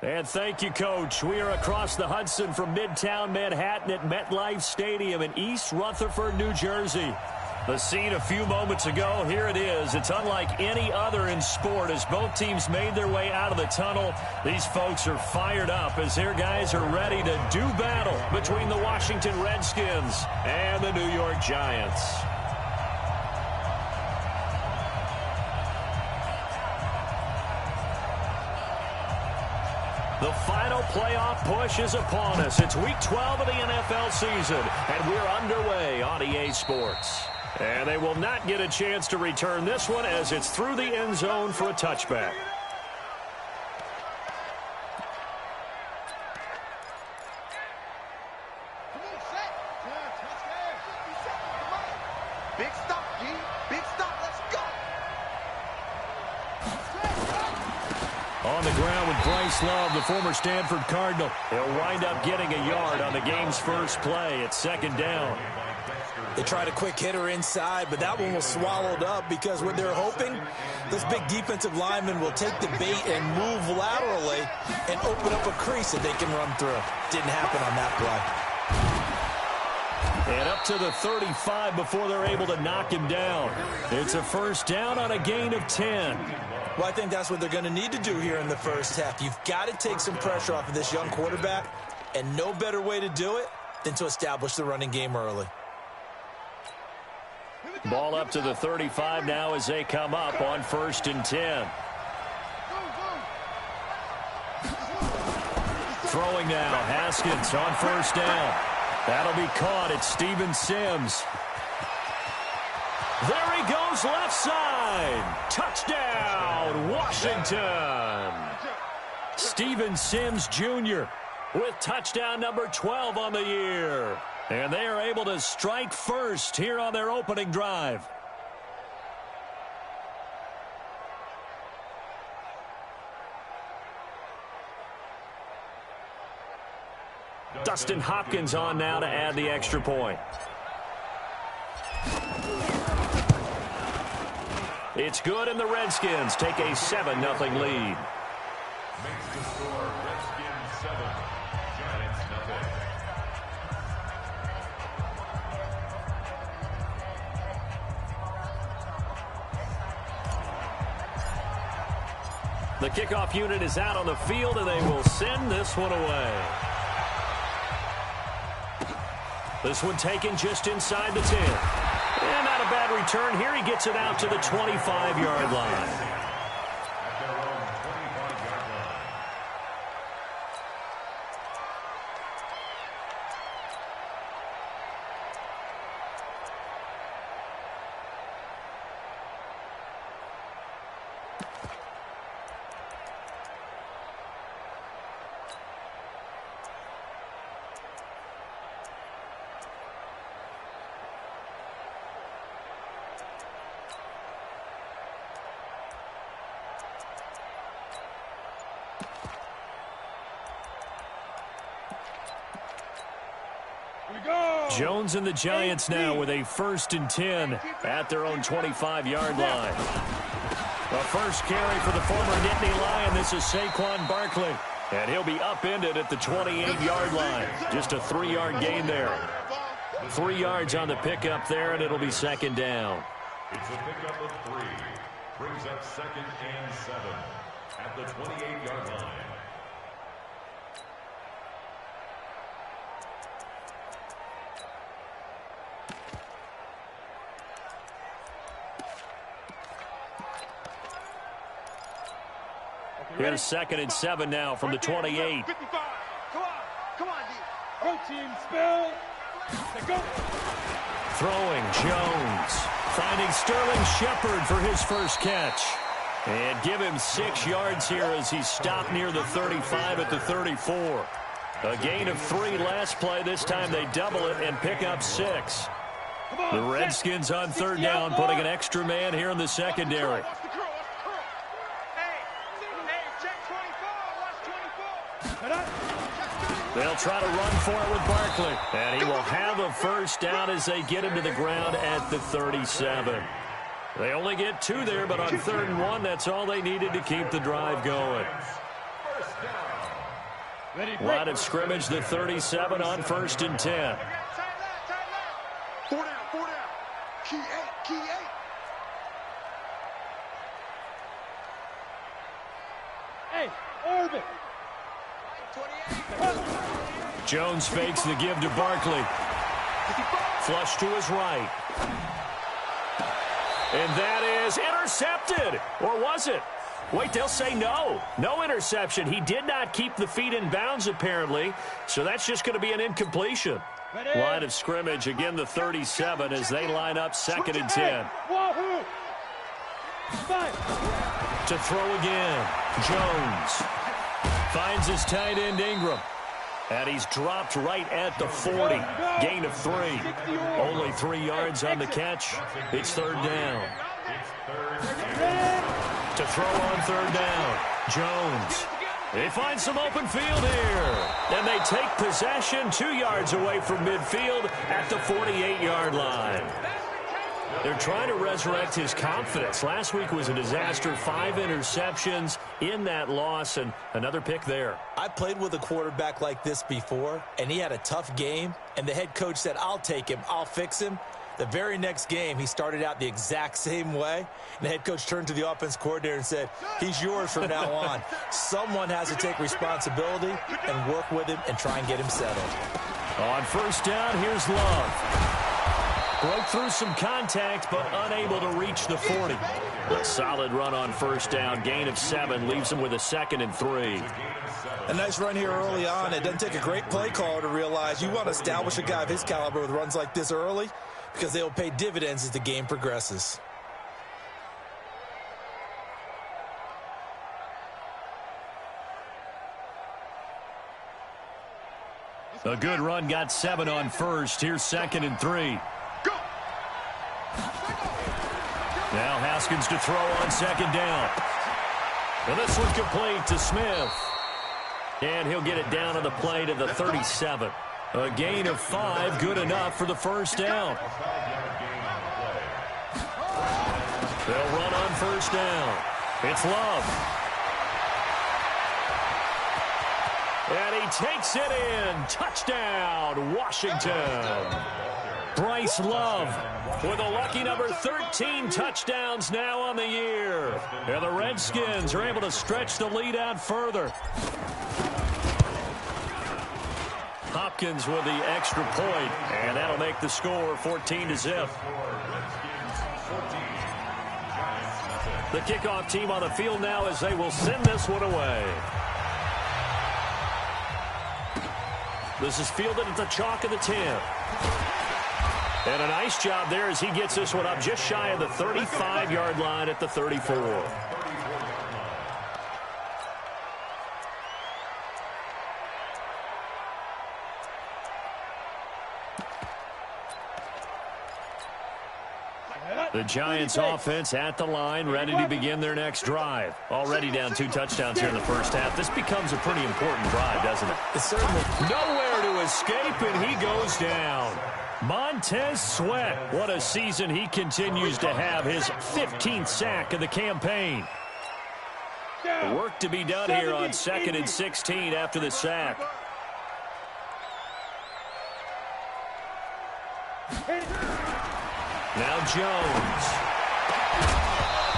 And thank you, Coach. We are across the Hudson from Midtown Manhattan at MetLife Stadium in East Rutherford, New Jersey. The scene a few moments ago, here it is. It's unlike any other in sport as both teams made their way out of the tunnel. These folks are fired up as their guys are ready to do battle between the Washington Redskins and the New York Giants. The final playoff push is upon us. It's Week 12 of the NFL season, and we're underway on EA Sports. And they will not get a chance to return this one as it's through the end zone for a touchback. Big stop, G. Big stop. Let's go. On the ground with Bryce Love, the former Stanford Cardinal. He'll wind up getting a yard on the game's first play. It's second down. They tried a quick hitter inside, but that one was swallowed up because what they're hoping, this big defensive lineman will take the bait and move laterally and open up a crease that they can run through. Didn't happen on that play. And up to the 35 before they're able to knock him down. It's a first down on a gain of 10. Well, I think that's what they're going to need to do here in the first half. You've got to take some pressure off of this young quarterback, and no better way to do it than to establish the running game early. Ball up to the 35 now as they come up on 1st and 10. Throwing now, Haskins on 1st down. That'll be caught. It's Steven Sims. There he goes, left side. Touchdown, Washington. Steven Sims Jr. with touchdown number 12 on the year. And they are able to strike first here on their opening drive. Dustin Hopkins on now to add the extra point. It's good, and the Redskins take a 7-0 lead. Makes the score Redskins 7, Giants 0. The kickoff unit is out on the field, and they will send this one away. This one taken just inside the 10. And not a bad return here. He gets it out to the 25-yard line. Jones and the Giants now with a 1st and 10 at their own 25-yard line. The first carry for the former Nittany Lion. This is Saquon Barkley. And he'll be upended at the 28-yard line. Just a 3-yard gain there. 3 yards on the pickup there, and it'll be second down. It's a pickup of 3. Brings up 2nd and 7 at the 28-yard line. Here's 2nd and 7 now from the 28. Come on, D. Go team, spell. Go. Throwing Jones. Finding Sterling Shepard for his first catch. And give him 6 yards here as he stopped near the 35 at the 34. A gain of 3 last play. This time they double it and pick up 6. The Redskins on 3rd down, putting an extra man here in the secondary. They'll try to run for it with Barkley. And he will have a first down as they get him to the ground at the 37. They only get 2 there, but on 3rd and 1, that's all they needed to keep the drive going. First down. Line of scrimmage, the 37 on 1st and 10. 4 down, 4 down. Key 8, key 8. Hey, orbit. Jones fakes the give to Barkley. Flush to his right. And that is intercepted. Or was it? Wait, they'll say no. No interception. He did not keep the feet in bounds, apparently. So that's just going to be an incompletion. Ready? Line of scrimmage, again the 37 as they line up 2nd and 10. Wahoo! To throw again. Jones finds his tight end Ingram. And he's dropped right at the 40. Gain of 3. Only 3 yards on the catch. It's 3rd down. To throw on 3rd down. Jones. They find some open field here. And they take possession 2 yards away from midfield at the 48-yard line. They're trying to resurrect his confidence. Last week was a disaster. 5 interceptions in that loss, and another pick there. I played with a quarterback like this before, and he had a tough game, and the head coach said, I'll take him, I'll fix him. The very next game, he started out the exact same way, and the head coach turned to the offense coordinator and said, he's yours from now on. Someone has to take responsibility and work with him and try and get him settled. On 1st down, here's Love. Broke through some contact, but unable to reach the 40. A solid run on 1st down. Gain of 7 leaves him with a 2nd and 3. A nice run here early on. It doesn't take a great play caller to realize you want to establish a guy of his caliber with runs like this early because they will pay dividends as the game progresses. A good run got 7 on 1st. Here's 2nd and 3. Now Haskins to throw on 2nd down. And this one complete to Smith. And he'll get it down on the play to the 37. A gain of 5, good enough for the 1st down. They'll run on 1st down. It's Love. And he takes it in. Touchdown, Washington. Bryce Love with a lucky number 13 touchdowns now on the year. And the Redskins are able to stretch the lead out further. Hopkins with the extra point, and that'll make the score 14-0. The kickoff team on the field now as they will send this one away. This is fielded at the chalk of the 10. And a nice job there as he gets this one up just shy of the 35-yard line at the 34. The Giants offense at the line, ready to begin their next drive. Already down 2 touchdowns here in the 1st half. This becomes a pretty important drive, doesn't it? It's certainly nowhere to escape, and he goes down. Montez Sweat, what a season he continues to have. His 15th sack of the campaign. Work to be done here on 2nd and 16 after the sack. Now Jones.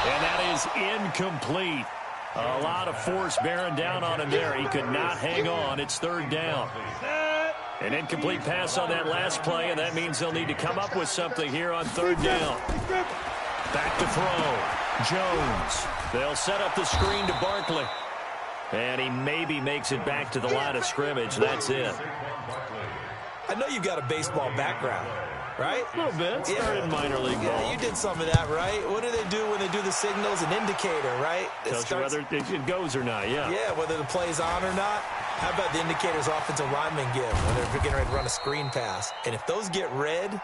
And that is incomplete. A lot of force bearing down on him there. He could not hang on. It's 3rd down. An incomplete pass on that last play, and that means they'll need to come up with something here on 3rd down. Back to throw. Jones. They'll set up the screen to Barkley. And he maybe makes it back to the line of scrimmage. That's it. I know you've got a baseball background, right? A little bit. Started in minor league ball. Yeah, you did some of that, right? What do they do when they do the signals? An indicator, right? Tells you whether it goes or not, yeah. Yeah, whether the play's on or not. How about the indicators offensive linemen give when they're getting ready to run a screen pass? And if those get red,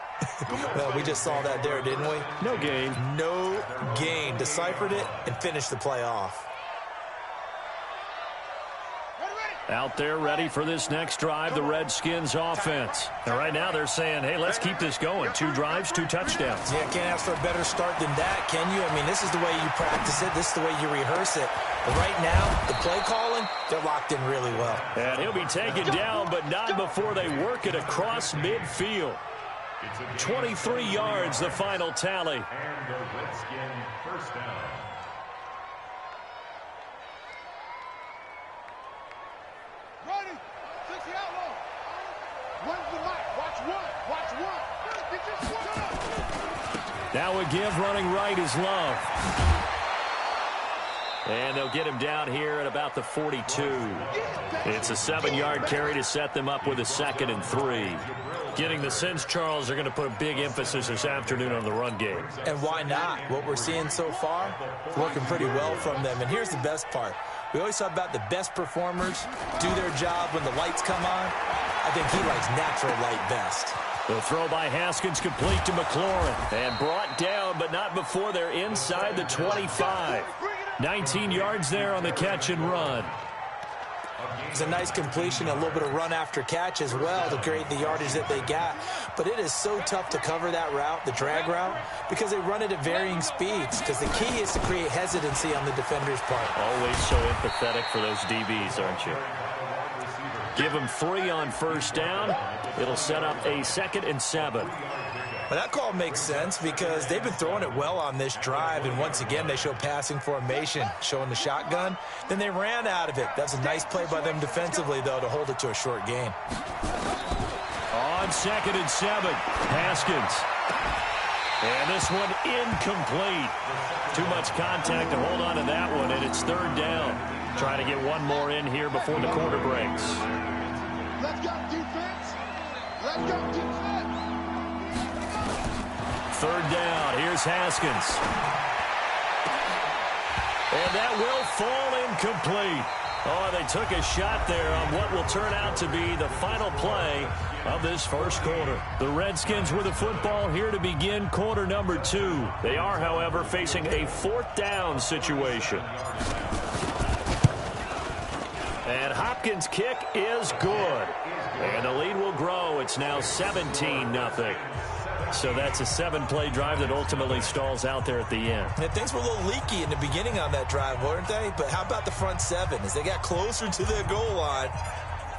well, we just saw that there, didn't we? No gain. No gain. Deciphered it and finished the play off. Out there ready for this next drive, the Redskins offense. And right now they're saying, hey, let's keep this going. 2 drives, 2 touchdowns. Yeah, can't ask for a better start than that, can you? I mean, this is the way you practice it. This is the way you rehearse it. But right now, the play calling, they're locked in really well. And he'll be taken down, but not before they work it across midfield. 23 yards, the final tally. And the Redskin first down. Ready? 60 outlaw. When's the mic? Watch one. Watch one. Get your foot up. Now a give running right is Love. And they'll get him down here at about the 42. It's a 7-yard carry to set them up with a 2nd and 3. Getting the sense, Charles, are going to put a big emphasis this afternoon on the run game. And why not? What we're seeing so far, working pretty well from them. And here's the best part. We always talk about the best performers do their job when the lights come on. I think he likes natural light best. The throw by Haskins complete to McLaurin. And brought down, but not before they're inside the 25. 19 yards there on the catch and run. It's a nice completion, a little bit of run after catch as well to create the yardage that they got. But it is so tough to cover that route, the drag route, because they run it at varying speeds. Because the key is to create hesitancy on the defender's part. Always so empathetic for those DBs, aren't you? Give them 3 on first down. It'll set up a 2nd and 7. Well, that call makes sense because they've been throwing it well on this drive, and once again they show passing formation, showing the shotgun. Then they ran out of it. That's a nice play by them defensively, though, to hold it to a short gain. On 2nd and 7, Haskins. And this one incomplete. Too much contact to hold on to that one, and it's 3rd down. Trying to get one more in here before the quarter breaks. Let's go, defense. Let's go, defense. 3rd down. Here's Haskins. And that will fall incomplete. Oh, they took a shot there on what will turn out to be the final play of this first quarter. The Redskins with the football here to begin quarter number 2. They are, however, facing a 4th down situation. And Hopkins' kick is good. And the lead will grow. It's now 17-0. So that's a 7-play drive that ultimately stalls out there at the end. And things were a little leaky in the beginning on that drive, weren't they? But how about the front 7? As they got closer to their goal line,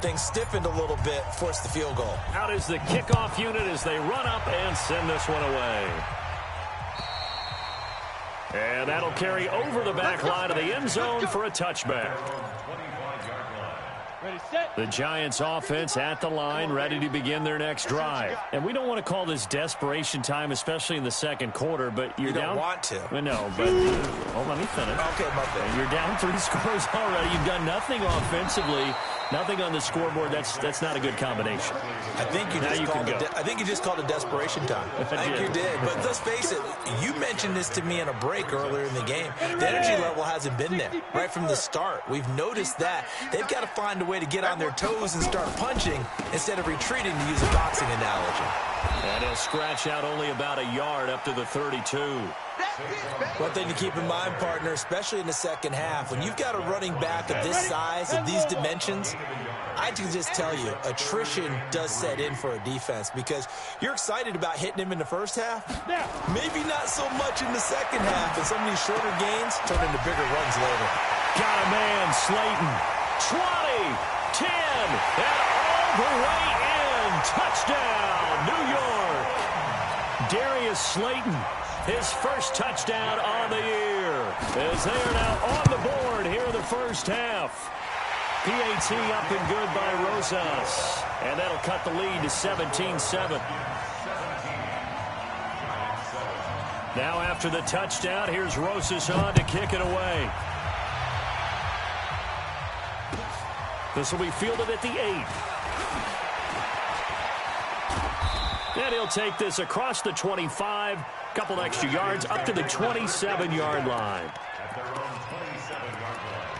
things stiffened a little bit, forced the field goal. Out is the kickoff unit as they run up and send this one away. And that'll carry over the back line of the end zone for a touchback. Ready, set. The Giants offense at the line, ready to begin their next drive. And we don't want to call this desperation time, especially in the second quarter, but you're down. You don't want to. I know, but let me finish. Okay, my bad. You're down 3 scores already. You've done nothing offensively, nothing on the scoreboard. That's not a good combination. I think you just called it desperation time. I think you did. But let's face it, you mentioned this to me in a break earlier in the game. The energy level hasn't been there right from the start. We've noticed that. They've got to find a way to get on their toes and start punching instead of retreating, to use a boxing analogy. And he'll scratch out only about a yard up to the 32. One thing to keep in mind, partner, especially in the second half, when you've got a running back of this size, of these dimensions, I can just tell you, attrition does set in for a defense because you're excited about hitting him in the first half. Maybe not so much in the second half, and some of these shorter gains turn into bigger runs later. Got a man, Slayton. 20, 10, and all the way in. Touchdown, New York. Darius Slayton, his first touchdown on the year, as they are now on the board here in the first half. PAT up and good by Rosas, and that'll cut the lead to 17-7. Now after the touchdown, here's Rosas on to kick it away. This will be fielded at the 8. And he'll take this across the 25, couple extra yards up to the 27-yard line. At their own 27-yard line.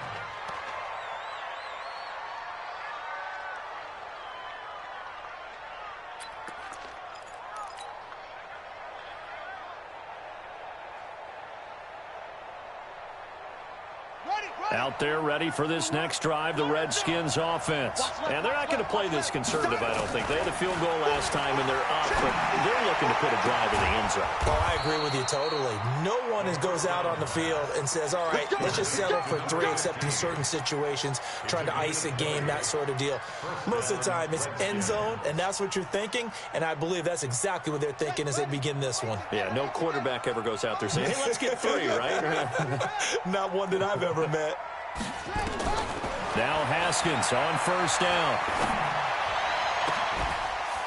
Out there ready for this next drive, the Redskins offense. And they're not going to play this conservative, I don't think. They had a field goal last time, and they're up, but they're looking to put a drive in the end zone. Oh, I agree with you totally. No one goes out on the field and says, all right, let's just settle for 3, except in certain situations, trying to ice a game, that sort of deal. Most of the time, it's end zone, and that's what you're thinking, and I believe that's exactly what they're thinking as they begin this one. Yeah, no quarterback ever goes out there saying, hey, let's get 3, right? Not one that I've ever met. Now Haskins on first down.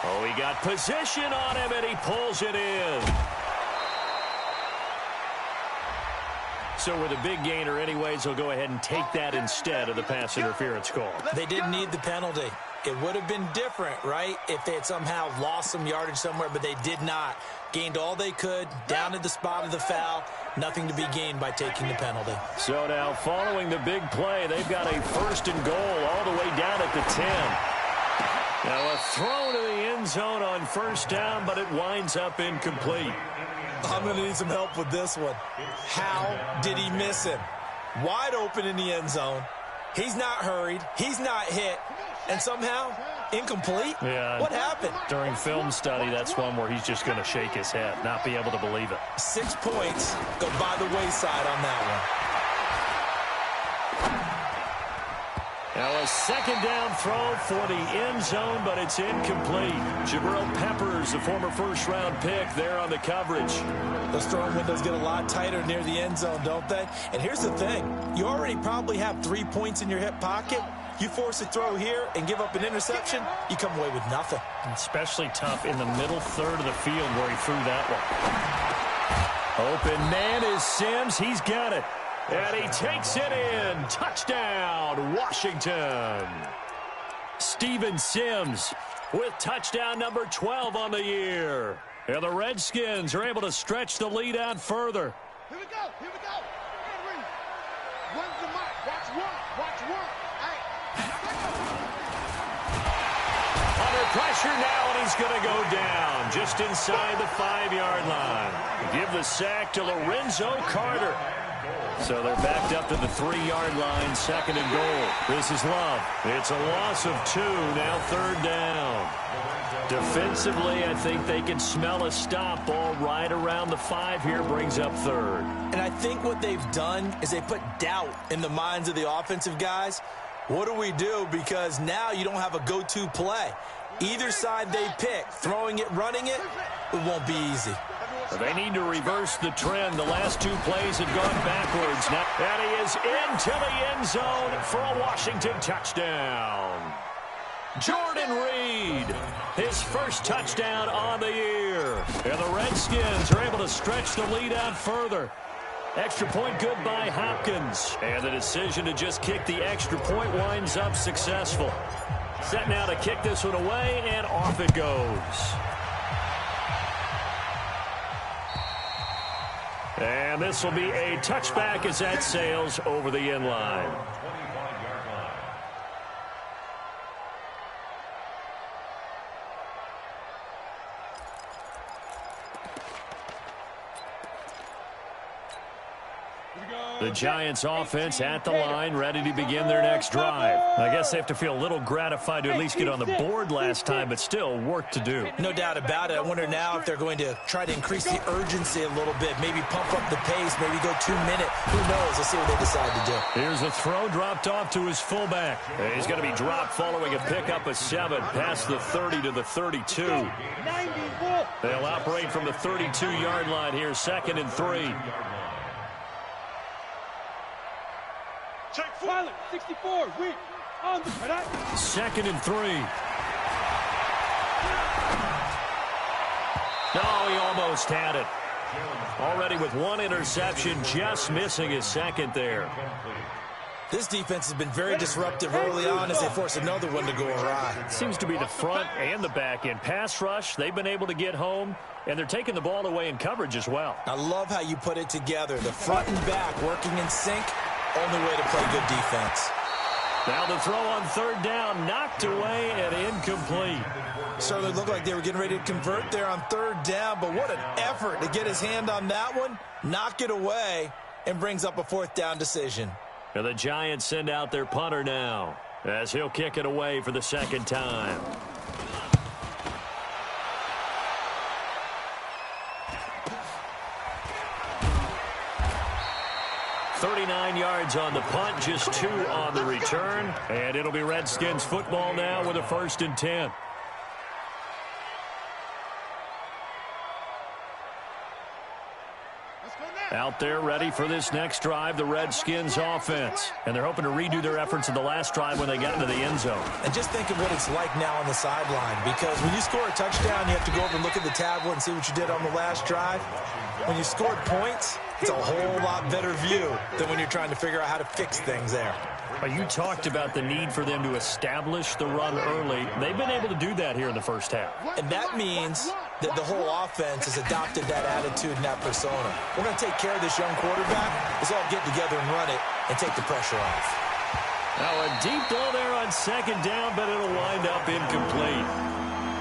Oh, he got position on him, and he pulls it in. So with a big gainer anyways, he'll go ahead and take that instead of the pass interference call. They didn't need the penalty. It would have been different, right, if they had somehow lost some yardage somewhere, but they did not. Gained all they could, down at the spot of the foul. Nothing to be gained by taking the penalty. So now following the big play, they've got a 1st and goal all the way down at the 10. Now a throw to the end zone on first down, but it winds up incomplete. I'm going to need some help with this one. How did he miss him? Wide open in the end zone. He's not hurried. He's not hit. And somehow, incomplete? Yeah. What happened? During film study, that's one where he's just going to shake his head, not be able to believe it. 6 points go by the wayside on that one. Now a 2nd down throw for the end zone, but it's incomplete. Jabril Peppers, the former first-round pick, there on the coverage. Those throwing windows get a lot tighter near the end zone, don't they? And here's the thing. You already probably have 3 points in your hip pocket. You force a throw here and give up an interception, you come away with nothing. Especially tough in the middle third of the field where he threw that one. Open man is Sims. He's got it. And he takes it in. Touchdown, Washington. Steven Sims with touchdown number 12 on the year. And the Redskins are able to stretch the lead out further. Here we go. Here we go. Henry. When's the mic? Watch one. Watch one. Hey. Under pressure now, and he's going to go down just inside the 5-yard line. Give the sack to Lorenzo Carter. So they're backed up to the 3-yard line, 2nd and goal. This is Love. It's a loss of 2, now 3rd down. Defensively, I think they can smell a stop. Ball right around the 5 here, brings up 3rd. And I think what they've done is they put doubt in the minds of the offensive guys. What do we do? Because now you don't have a go-to play. Either side they pick, throwing it, running it, it won't be easy. They need to reverse the trend. The last 2 plays had gone backwards. Now, and he is into the end zone for a Washington touchdown. Jordan Reed, his first touchdown on the year. And the Redskins are able to stretch the lead out further. Extra point good by Hopkins. And the decision to just kick the extra point winds up successful. Set now to kick this one away, and off it goes. And this will be a touchback as that sails over the end line. The Giants offense at the line, ready to begin their next drive. I guess they have to feel a little gratified to at least get on the board last time, but still work to do. No doubt about it. I wonder now if they're going to try to increase the urgency a little bit, maybe pump up the pace, maybe go 2-minute. Who knows? Let's see what they decide to do. Here's a throw dropped off to his fullback. He's going to be dropped following a pickup of 7 past the 30 to the 32. They'll operate from the 32-yard line here, 2nd and 3. Pilot, 64, weak, on the track. 2nd and 3. No, he almost had it. Already with 1 interception, just missing his 2nd there. This defense has been very disruptive early on as they force another one to go awry. It seems to be the front and the back end. Pass rush, they've been able to get home, and they're taking the ball away in coverage as well. I love how you put it together. The front and back working in sync. Only way to play good defense. Now the throw on 3rd down, knocked away and incomplete. Certainly looked like they were getting ready to convert there on 3rd down, but what an effort to get his hand on that one, knock it away, and brings up a 4th down decision. And the Giants send out their punter now, as he'll kick it away for the second time. $39 yards on the punt, just 2 on the return. And it'll be Redskins football now with a 1st and 10. Out there ready for this next drive, the Redskins offense. And they're hoping to redo their efforts in the last drive when they got into the end zone. And just think of what it's like now on the sideline, because when you score a touchdown, you have to go over and look at the tablet and see what you did on the last drive. When you scored points, it's a whole lot better view than when you're trying to figure out how to fix things there. You talked about the need for them to establish the run early. They've been able to do that here in the first half. And that means that the whole offense has adopted that attitude and that persona. We're going to take care of this young quarterback. Let's all get together and run it and take the pressure off. Now a deep ball there on second down, but it'll wind up incomplete.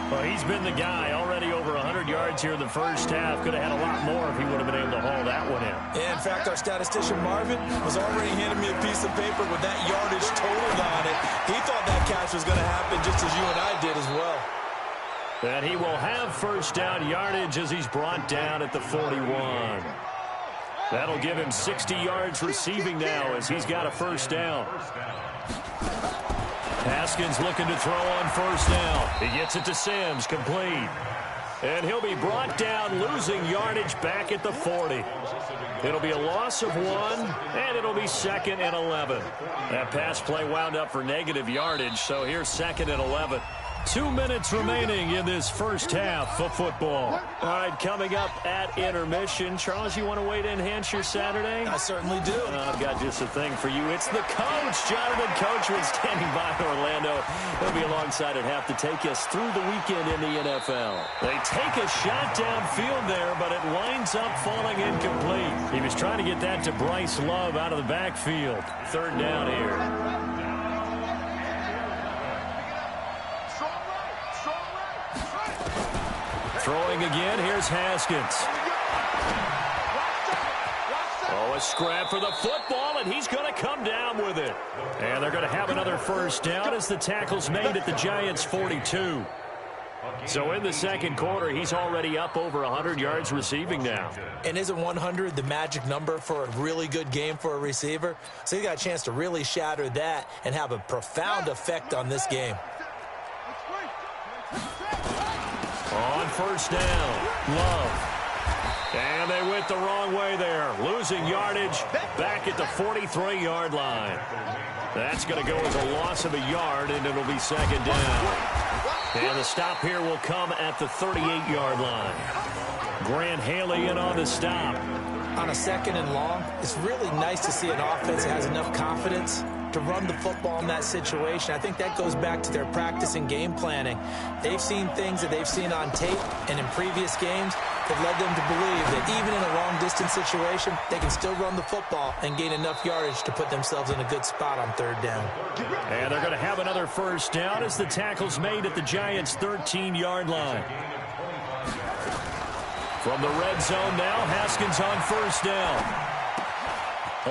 Well, he's been the guy, already over 100 yards here in the first half. Could have had a lot more if he would have been able to haul that one in. In fact, our statistician Marvin was already handing me a piece of paper with that yardage totaled on it. He thought that catch was going to happen just as you and I did as well. And he will have first down yardage as he's brought down at the 41. That'll give him 60 yards receiving now as he's got a first down. Haskins looking to throw on first down. He gets it to Sims, complete. And he'll be brought down, losing yardage back at the 40. It'll be a loss of 1, and it'll be 2nd and 11. That pass play wound up for negative yardage, so here's 2nd and 11. 2 minutes remaining in this first half of football. All right, coming up at intermission. Charles, you want to wait to enhance your Saturday? I certainly do. I've got just a thing for you. It's the coach, Jonathan Coachman, standing by Orlando. He'll be alongside at half to take us through the weekend in the NFL. They take a shot downfield there, but it winds up falling incomplete. He was trying to get that to Bryce Love out of the backfield. 3rd down here. Throwing again, here's Haskins. Oh, a scrap for the football, and he's going to come down with it. And they're going to have another first down as the tackle's made at the Giants' 42. So in the second quarter, he's already up over 100 yards receiving now. And isn't 100 the magic number for a really good game for a receiver? So he got a chance to really shatter that and have a profound effect on this game. On first down, Love. And they went the wrong way there. Losing yardage back at the 43-yard line. That's going to go as a loss of a yard, and it'll be 2nd down. And the stop here will come at the 38-yard line. Grant Haley in on the stop. On a 2nd and long, it's really nice to see an offense that has enough confidence to run the football in that situation. I think that goes back to their practice and game planning. They've seen things that they've seen on tape and in previous games that led them to believe that even in a long-distance situation, they can still run the football and gain enough yardage to put themselves in a good spot on 3rd down. And they're going to have another first down as the tackle's made at the Giants' 13-yard line. From the red zone now, Haskins on first down.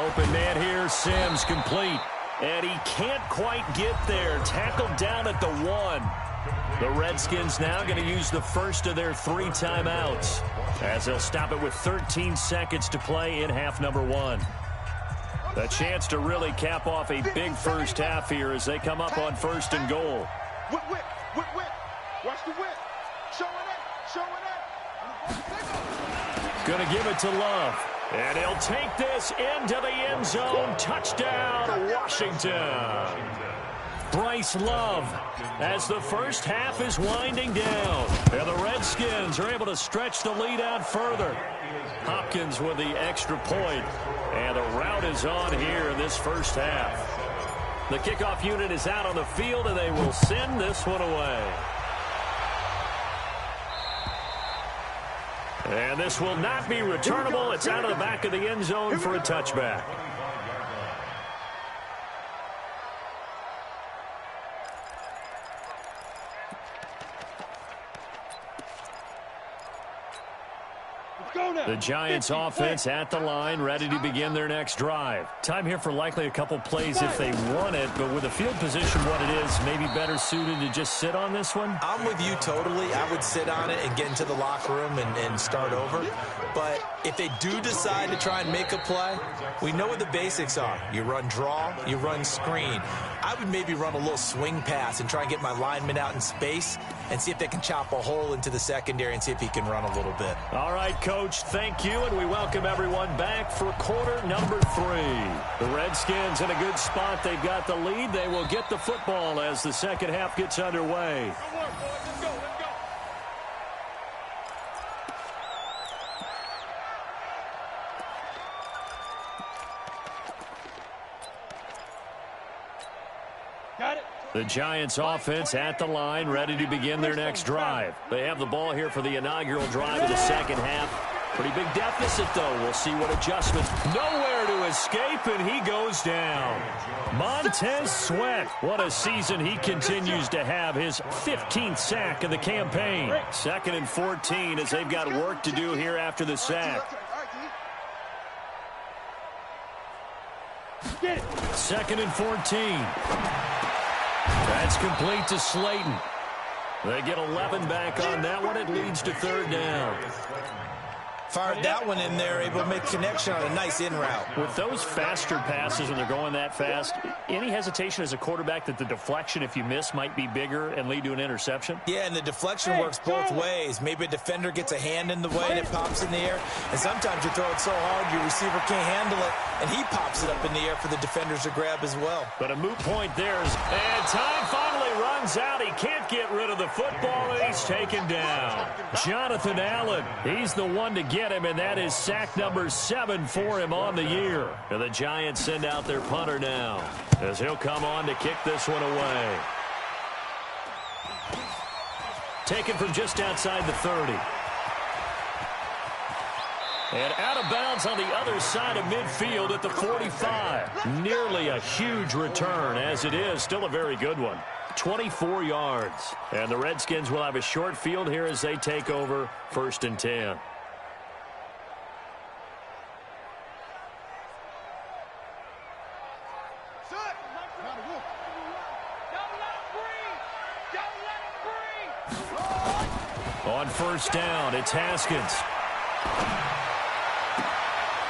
Open man here, Sims, complete. And he can't quite get there. Tackled down at the 1. The Redskins now going to use the first of their 3 timeouts, as they'll stop it with 13 seconds to play in half number 1. A chance to really cap off a big first half here as they come up on 1st and goal. Whip. Watch the whip. Showing it. Going to give it to Love. And he'll take this into the end zone. Touchdown, Washington. Bryce Love as the first half is winding down. And the Redskins are able to stretch the lead out further. Hopkins with the extra point. And the route is on here in this first half. The kickoff unit is out on the field, and they will send this one away. And this will not be returnable. It's out of the back of the end zone for a touchback. The Giants offense at the line, ready to begin their next drive. Time here for likely a couple plays if they want it, but with the field position what it is, maybe better suited to just sit on this one? I'm with you totally. I would sit on it and get into the locker room and start over. But if they do decide to try and make a play, we know what the basics are. You run draw, you run screen. I would maybe run a little swing pass and try and get my lineman out in space and see if they can chop a hole into the secondary and see if he can run a little bit. All right, Coach, thank you, and we welcome everyone back for quarter number 3. The Redskins in a good spot. They've got the lead. They will get the football as the second half gets underway. The Giants offense at the line, ready to begin their next drive. They have the ball here for the inaugural drive of the second half. Pretty big deficit, though. We'll see what adjustments. Nowhere to escape, and he goes down. Montez Sweat. What a season he continues to have. His 15th sack of the campaign. 2nd and 14 as they've got work to do here after the sack. 2nd and 14. That's complete to Slayton. They get 11 back on that one. It leads to 3rd down. Fired that one in there, able to make connection on a nice in route. With those faster passes when they're going that fast, any hesitation as a quarterback that the deflection, if you miss, might be bigger and lead to an interception? Yeah, and the deflection works both ways. Maybe a defender gets a hand in the way and it pops in the air. And sometimes you throw it so hard your receiver can't handle it, and he pops it up in the air for the defenders to grab as well. But a moot point there. And time finally runs out. He can't get rid of the football, and he's taken down. Jonathan Allen, he's the one to get him, and that is sack number 7 for him on the year. And the Giants send out their punter now as he'll come on to kick this one away. Taken from just outside the 30. And out of bounds on the other side of midfield at the 45. Nearly a huge return, as it is still a very good one. 24 yards. And the Redskins will have a short field here as they take over 1st and 10. On 1st down, it's Haskins.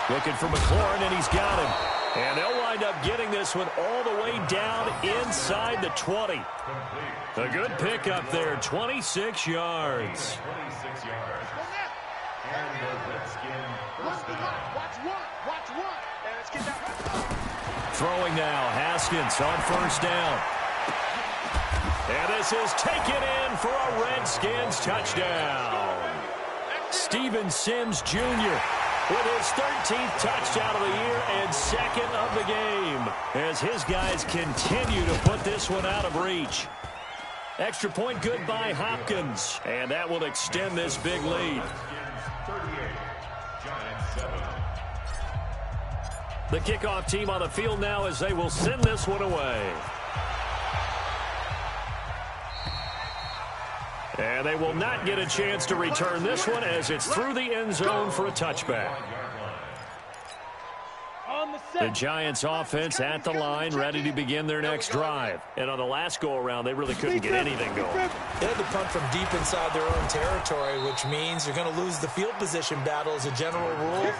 Looking for McLaurin, and he's got him. And they'll wind up getting this one all the way down inside the 20. A good pickup there, 26 yards. 26 yards. And the Redskins first down. Watch one. Let's get that. Throwing now, Haskins on 1st down. And this is taken in for a Redskins touchdown. Steven Sims Jr. with his 13th touchdown of the year and 2nd of the game as his guys continue to put this one out of reach. Extra point good by Hopkins, and that will extend this big lead. 38, Giants 7. The kickoff team on the field now as they will send this one away. And they will not get a chance to return this one as it's through the end zone for a touchback. The Giants offense at the line, ready to begin their next drive. And on the last go-around, they really couldn't get anything going. They had to punt from deep inside their own territory, which means you're going to lose the field position battle as a general rule.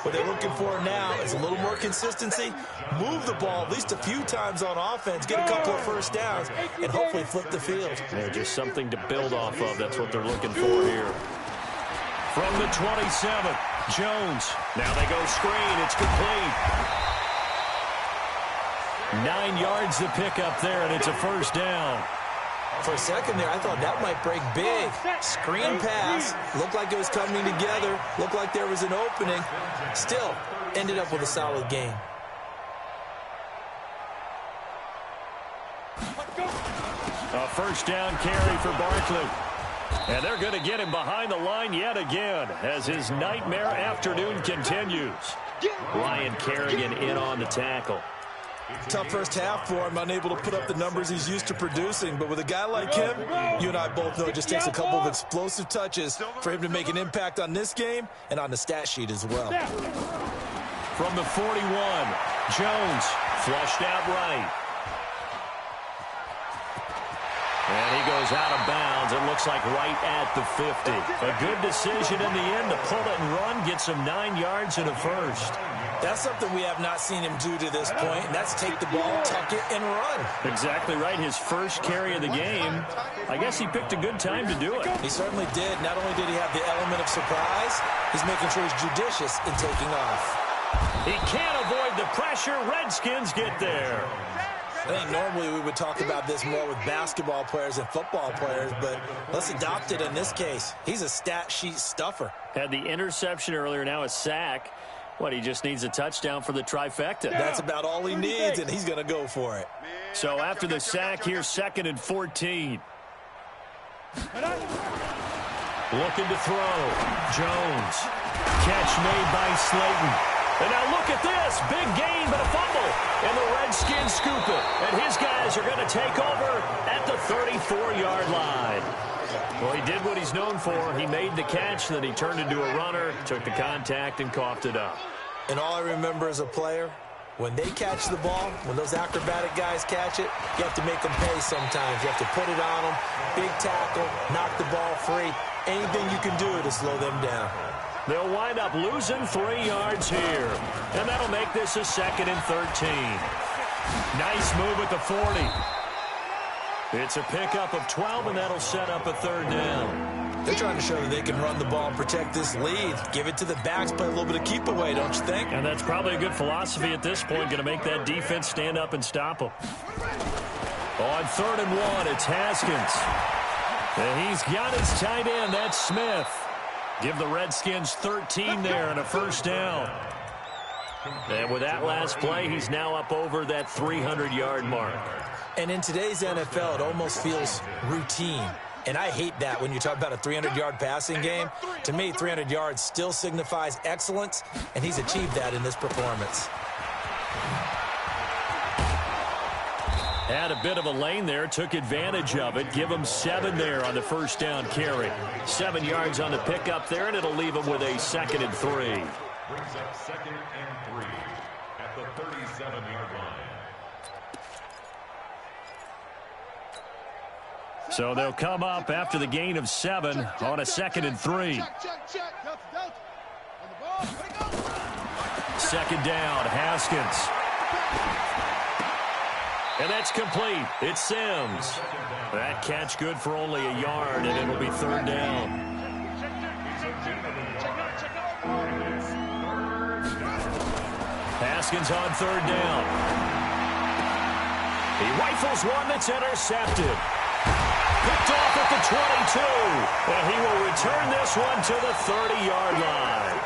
What they're looking for now is a little more consistency, move the ball at least a few times on offense, get a couple of 1st downs, and hopefully flip the field. Yeah, just something to build off of. That's what they're looking for here. From the 27, Jones. Now they go screen. It's complete. 9 yards to pick up there, and it's a 1st down. For a second there, I thought that might break big. Screen pass. Looked like it was coming together. Looked like there was an opening. Still, ended up with a solid game. A 1st down carry for Barkley. And they're going to get him behind the line yet again as his nightmare afternoon continues. Ryan Kerrigan in on the tackle. Tough first half for him, unable to put up the numbers he's used to producing. But with a guy like him, you and I both know it just takes a couple of explosive touches for him to make an impact on this game and on the stat sheet as well. From the 41, Jones flushed out right. And he goes out of bounds. It looks like right at the 50. A good decision in the end to pull it and run, get some 9 yards and a first. That's something we have not seen him do to this point, and that's take the ball, tuck it, and run. Exactly right. His first carry of the game. I guess he picked a good time to do it. He certainly did. Not only did he have the element of surprise, he's making sure he's judicious in taking off. He can't avoid the pressure. Redskins get there. I think normally we would talk about this more with basketball players and football players, but let's adopt it in this case. He's a stat sheet stuffer. Had the interception earlier, now a sack. What, he just needs a touchdown for the trifecta. That's about all he needs, and he's going to go for it. So after the sack, here's 2nd and 14. Looking to throw. Jones. Catch made by Slayton. And now look at this. Big gain, but a fumble. And the Redskins scoop it. And his guys are going to take over at the 34-yard line. Well, he did what he's known for. He made the catch, then he turned into a runner, took the contact, and coughed it up. And all I remember as a player, when they catch the ball, when those acrobatic guys catch it, you have to make them pay sometimes. You have to put it on them, big tackle, knock the ball free. Anything you can do to slow them down. They'll wind up losing 3 yards here. And that'll make this a 2nd and 13. Nice move at the 40. It's a pickup of 12, and that'll set up a 3rd down. They're trying to show that they can run the ball and protect this lead. Give it to the backs, play a little bit of keep away, don't you think? And that's probably a good philosophy at this point, going to make that defense stand up and stop them. On 3rd and 1, it's Haskins. And he's got his tight end, that's Smith. Give the Redskins 13 there and a 1st down. And with that last play, he's now up over that 300-yard mark. And in today's NFL, it almost feels routine. And I hate that when you talk about a 300-yard passing game. To me, 300 yards still signifies excellence, and he's achieved that in this performance. Had a bit of a lane there, took advantage of it. Give him 7 there on the 1st down carry. 7 yards on the pickup there, and it'll leave him with a 2nd and 3. Brings up 2nd and 3 at the 37-yard line. So they'll come up after the gain of 7 on a 2nd and 3. 2nd down, Haskins. And that's complete. It's Sims. That catch good for only a yard, and it'll be 3rd down. Haskins on 3rd down. He rifles one that's intercepted. Picked off at the 22. And he will return this one to the 30-yard line.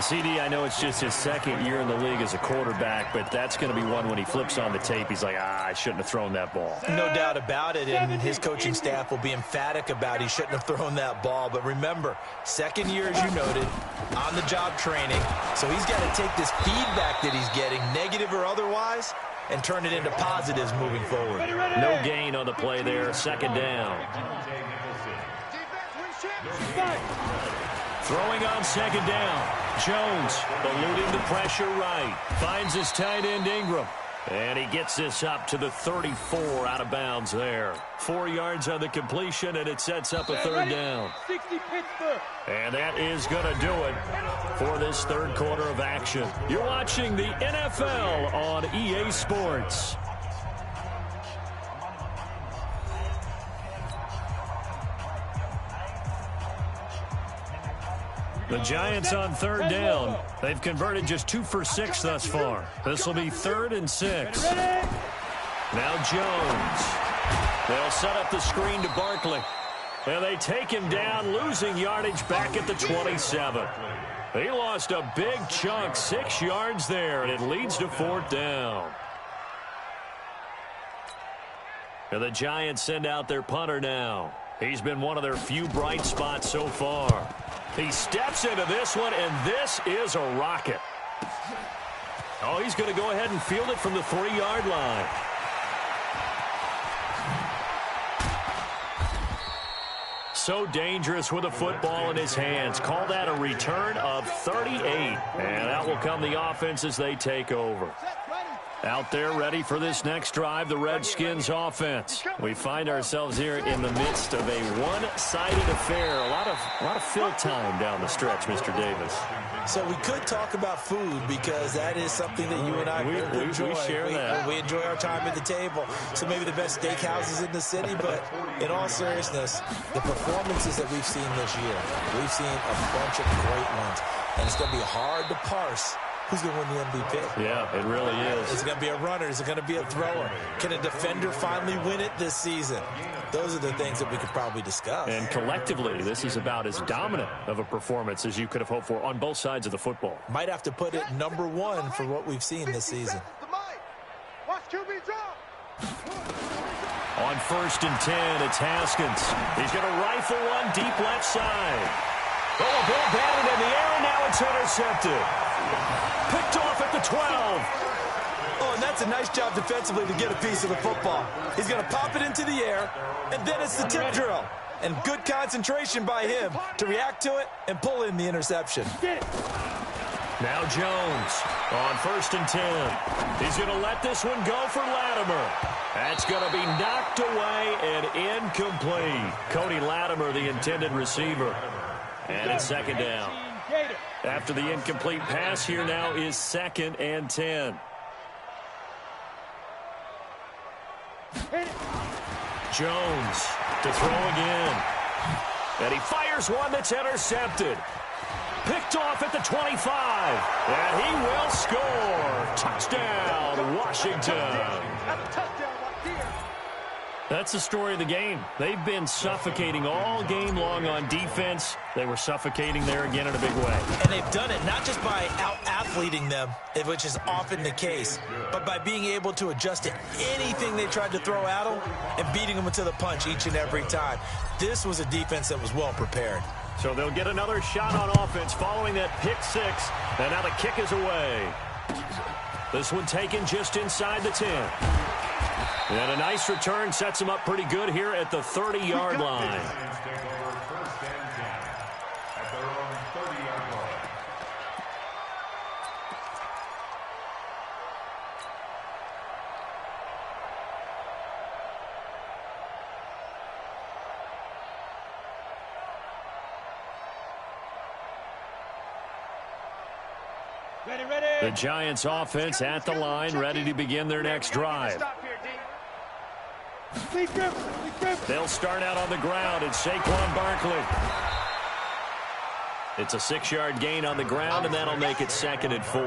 CD, I know it's just his 2nd year in the league as a quarterback, but that's going to be one when he flips on the tape. He's like, I shouldn't have thrown that ball. No doubt about it, and his coaching staff will be emphatic about he shouldn't have thrown that ball. But remember, 2nd year, as you noted, on-the-job training. So he's got to take this feedback that he's getting, negative or otherwise, and turn it into positives moving forward. No gain on the play there. 2nd down. Throwing on 2nd down. Jones eluding the pressure right. Finds his tight end Ingram. And he gets this up to the 34 out of bounds there. 4 yards on the completion, and it sets up a 3rd down. 60 Pittsburgh. And that is going to do it for this 3rd quarter of action. You're watching the NFL on EA Sports. The Giants on 3rd down. They've converted just 2 for 6 thus far. This will be 3rd and 6. Now Jones. They'll set up the screen to Barkley. And they take him down, losing yardage back at the 27. He lost a big chunk, 6 yards there, and it leads to 4th down. And the Giants send out their punter now. He's been one of their few bright spots so far. He steps into this one, and this is a rocket. Oh, he's going to go ahead and field it from the 3-yard line. So dangerous with a football in his hands. Call that a return of 38. And that will come the offense as they take over. Out there ready for this next drive, the Redskins offense. We find ourselves here in the midst of a one-sided affair. A lot of fill time down the stretch, Mr. Davis. So we could talk about food because that is something that you and I enjoy. We share that. We enjoy our time at the table. So maybe the best steakhouses in the city, but in all seriousness, the performances that we've seen this year, we've seen a bunch of great ones. And it's going to be hard to parse who's going to win the MVP. Yeah, it really is. Is it going to be a runner? Is it going to be a thrower? Can a defender finally win it this season? Those are the things that we could probably discuss. And collectively, this is about as dominant of a performance as you could have hoped for on both sides of the football. Might have to put it #1 for what we've seen this season. Watch QB drop. On 1st and 10, it's Haskins. He's going to rifle one deep left side. Oh, a ball batted in the air, and now it's intercepted. Picked off at the 12. Oh, and that's a nice job defensively to get a piece of the football. He's going to pop it into the air, and then it's the tip drill. And good concentration by him to react to it and pull in the interception. Now Jones on 1st and 10. He's going to let this one go for Latimer. That's going to be knocked away and incomplete. Cody Latimer, the intended receiver. And it's 2nd down. After the incomplete pass, here now is 2nd and 10. Jones to throw again. And he fires one that's intercepted. Picked off at the 25. And he will score. Touchdown, Washington. That's the story of the game. They've been suffocating all game long on defense. They were suffocating there again in a big way. And they've done it not just by out-athleting them, which is often the case, but by being able to adjust to anything they tried to throw at them and beating them to the punch each and every time. This was a defense that was well prepared. So they'll get another shot on offense following that pick 6. And now the kick is away. This one taken just inside the 10. And a nice return sets them up pretty good here at the 30-yard line. The Giants offense at the line, ready to begin their next drive. They'll start out on the ground. It's Saquon Barkley. It's a 6-yard gain on the ground, and that'll make it 2nd and 4.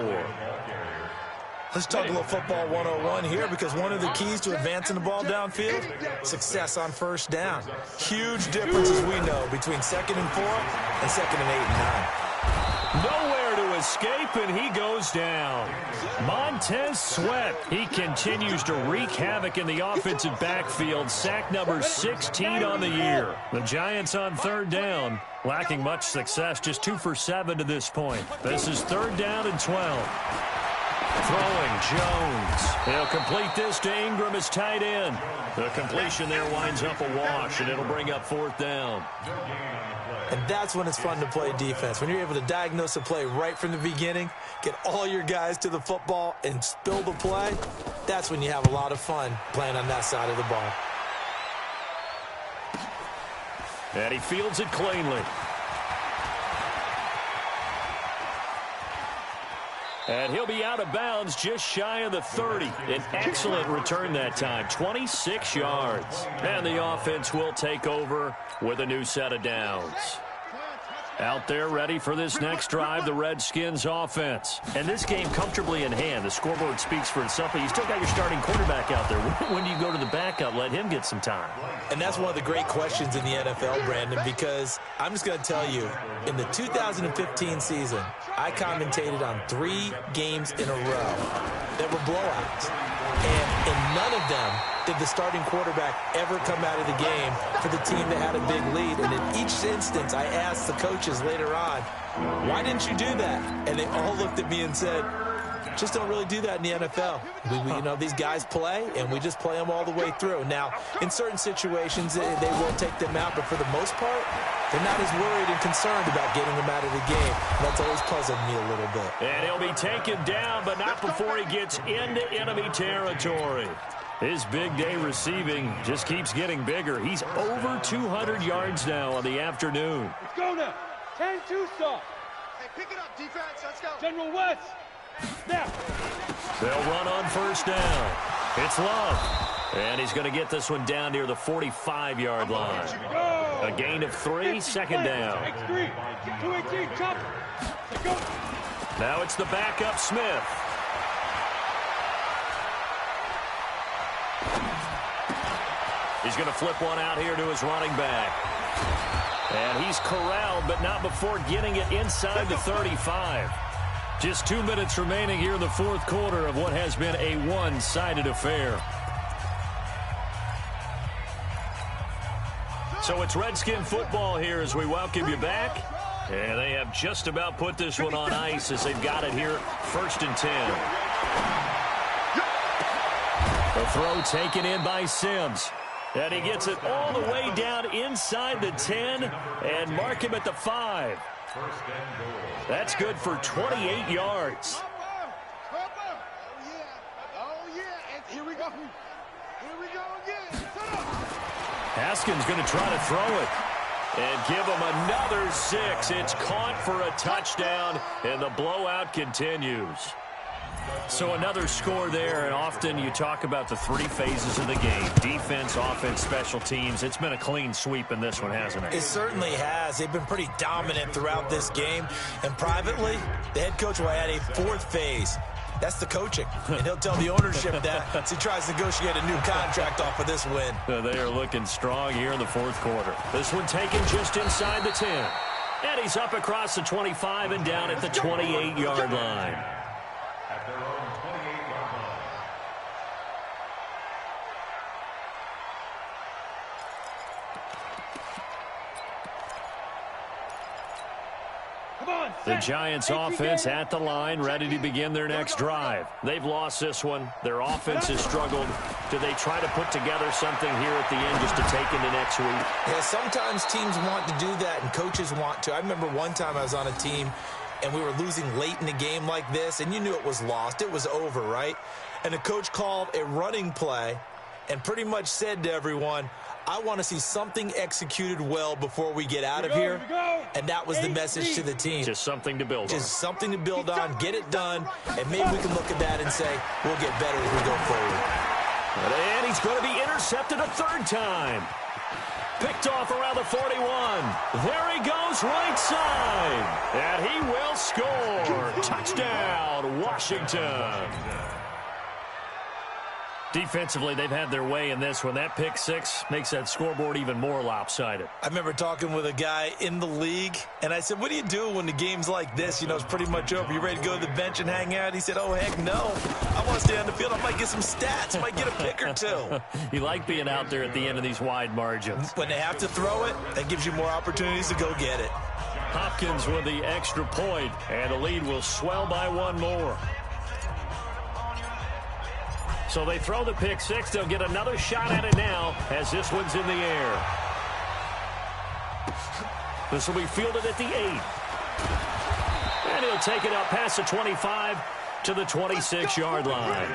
Let's talk a little football 101 here, because one of the keys to advancing the ball downfield, success on 1st down. Huge differences we know between 2nd and 4 and 2nd and 8 and 9. Nowhere to escape, and he goes down. Montez Sweat, he continues to wreak havoc in the offensive backfield. Sack number 16 on the year. The Giants on 3rd down, lacking much success, just 2 for 7 to this point. This is 3rd down and 12. Throwing Jones. He'll complete this to Ingram as tight end. The completion there winds up a wash, and it'll bring up 4th down. And that's when it's fun to play defense. When you're able to diagnose a play right from the beginning, get all your guys to the football and spill the play, that's when you have a lot of fun playing on that side of the ball. And he fields it cleanly. And he'll be out of bounds just shy of the 30. An excellent return that time, 26 yards. And the offense will take over with a new set of downs. Out there ready for this next drive, the Redskins offense. And this game comfortably in hand. The scoreboard speaks for itself, but you still got your starting quarterback out there. When do you go to the backup? Let him get some time. And that's one of the great questions in the NFL, Brandon, because I'm just going to tell you, in the 2015 season, I commentated on 3 games in a row that were blowouts. And in none of them did the starting quarterback ever come out of the game for the team that had a big lead. And in each instance, I asked the coaches later on, why didn't you do that? And they all looked at me and said, just don't really do that in the NFL. You know, these guys play, and we just play them all the way through. Now, in certain situations, they will take them out, but for the most part, they're not as worried and concerned about getting them out of the game. And that's always puzzled me a little bit. And he'll be taken down, but not before he gets into enemy territory. His big day receiving just keeps getting bigger. He's over 200 yards now on the afternoon. Let's go now. 10-2 stop. Hey, pick it up, defense. Let's go. General West. Snap. They'll run on first down. It's Love. And he's going to get this one down near the 45-yard line. A gain of 3, second down. X3. 218, chop. Let's go. Now it's the backup Smith. He's going to flip one out here to his running back. And he's corralled, but not before getting it inside the 35. Just 2 minutes remaining here in the fourth quarter of what has been a one-sided affair. So it's Redskin football here as we welcome you back. And they have just about put this one on ice as they've got it here, 1st and 10. The throw taken in by Sims. And he gets it all the way down inside the 10 and mark him at the 5. That's good for 28 yards. Oh, yeah. And here we go. Here we go again. Haskins going to try to throw it and give him another 6. It's caught for a touchdown, and the blowout continues. So another score there, and often you talk about the 3 phases of the game: defense, offense, special teams. It's been a clean sweep in this one, hasn't it? It certainly has. They've been pretty dominant throughout this game. And privately, the head coach will add a 4th phase. That's the coaching. And he'll tell the ownership that as he tries to negotiate a new contract off of this win. They are looking strong here in the fourth quarter. This one taken just inside the 10. And he's up across the 25 and down at the 28-yard line. At their own 28-yard line. Come on, The set. Giants 18 offense game. at the line, ready to begin their next drive. They've lost this one. Their offense has struggled. Do they try to put together something here at the end just to take into next week? Yeah, sometimes teams want to do that and coaches want to. I remember one time I was on a team and we were losing late in a game like this, and you knew it was lost. It was over, right? And the coach called a running play and pretty much said to everyone, I want to see something executed well before we get out of here. And that was the message to the team. Just something to build on. Just something to build on, get it done, and maybe we can look at that and say, we'll get better as we go forward. And he's going to be intercepted a 3rd time. Picked off around the 41. There he goes, right side. And he will score. Touchdown, Washington. Defensively, they've had their way in this one. That pick 6 makes that scoreboard even more lopsided. I remember talking with a guy in the league, and I said, what do you do when the game's like this? You know, it's pretty much over. You ready to go to the bench and hang out? He said, oh, heck no. I want to stay on the field. I might get some stats. Might get a pick or 2. You like being out there at the end of these wide margins. When they have to throw it, that gives you more opportunities to go get it. Hopkins with the extra point, and the lead will swell by 1 more. So they throw the pick 6. They'll get another shot at it now as this one's in the air. This will be fielded at the 8. And he'll take it out past the 25 to the 26-yard line.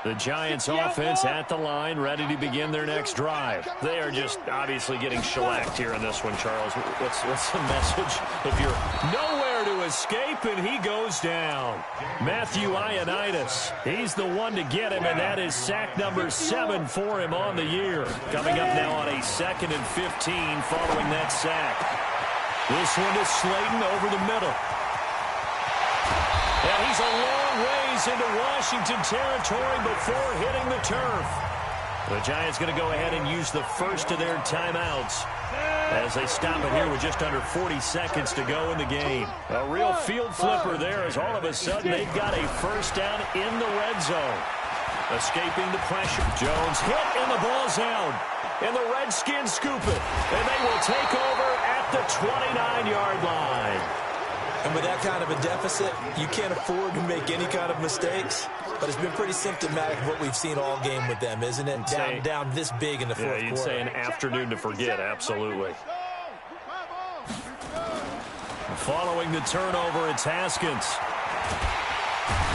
The Giants offense at the line, ready to begin their next drive. They are just obviously getting shellacked here in this one, Charles. What's the message? If you're nowhere to escape, and he goes down. Matthew Ioannidis, he's the one to get him, and that is sack number 7 for him on the year. Coming up now on a 2nd and 15 following that sack. This one is Slayton over the middle. And he's a long ways into Washington territory before hitting the turf. The Giants going to go ahead and use the first of their timeouts as they stop it here with just under 40 seconds to go in the game. A real field flipper there as all of a sudden they've got a first down in the red zone. Escaping the pressure. Jones hit and the ball's out. And the Redskins scoop it. And they will take over at at the 29-yard line. And with that kind of a deficit, you can't afford to make any kind of mistakes. But it's been pretty symptomatic of what we've seen all game with them, isn't it? Down this big in the fourth quarter. Yeah, you'd say an afternoon to forget, absolutely. Following the turnover, it's Haskins.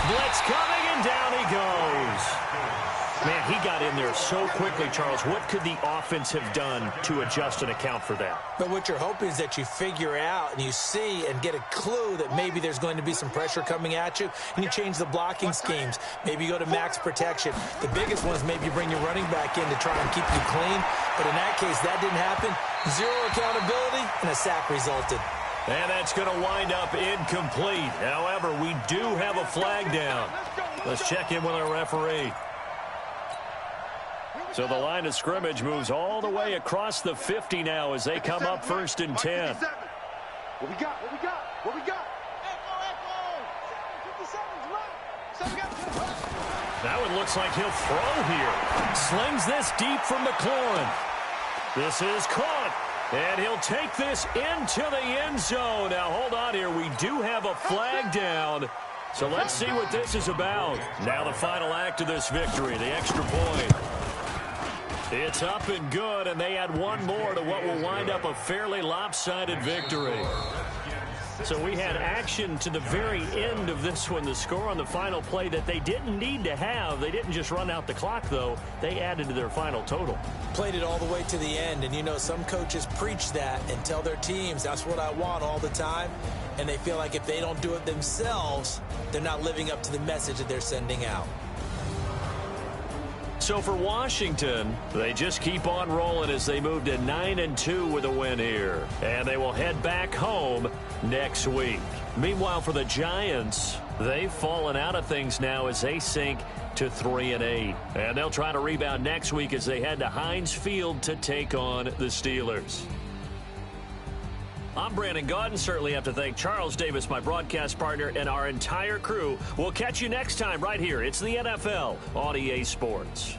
Blitz coming, and down he goes. Man, he got in there so quickly, Charles. What could the offense have done to adjust and account for that? But what you're hoping is that you figure out and you see and get a clue that maybe there's going to be some pressure coming at you, and you change the blocking schemes. Maybe you go to max protection. The biggest one is maybe you bring your running back in to try and keep you clean. But in that case, that didn't happen. Zero accountability, and a sack resulted. And that's going to wind up incomplete. However, we do have a flag down. Let's check in with our referee. So the line of scrimmage moves all the way across the 50 now as they come up 1st and 10. What we got? What we got? What we got? That one looks like he'll throw here. Slings this deep from McLaurin. This is caught. And he'll take this into the end zone. Now, hold on here. We do have a flag down. So let's see what this is about. Now the final act of this victory, the extra point. It's up and good, and they add one more to what will wind up a fairly lopsided victory. So we had action to the very end of this one. The score on the final play that they didn't need to have. They didn't just run out the clock, though. They added to their final total. Played it all the way to the end, and you know some coaches preach that and tell their teams, that's what I want all the time. And they feel like if they don't do it themselves, they're not living up to the message that they're sending out. So for Washington, they just keep on rolling as they move to 9-2 with a win here. And they will head back home next week. Meanwhile, for the Giants, they've fallen out of things now as they sink to 3-8. And they'll try to rebound next week as they head to Heinz Field to take on the Steelers. I'm Brandon Gaudin. Certainly have to thank Charles Davis, my broadcast partner, and our entire crew. We'll catch you next time right here. It's the NFL on EA Sports.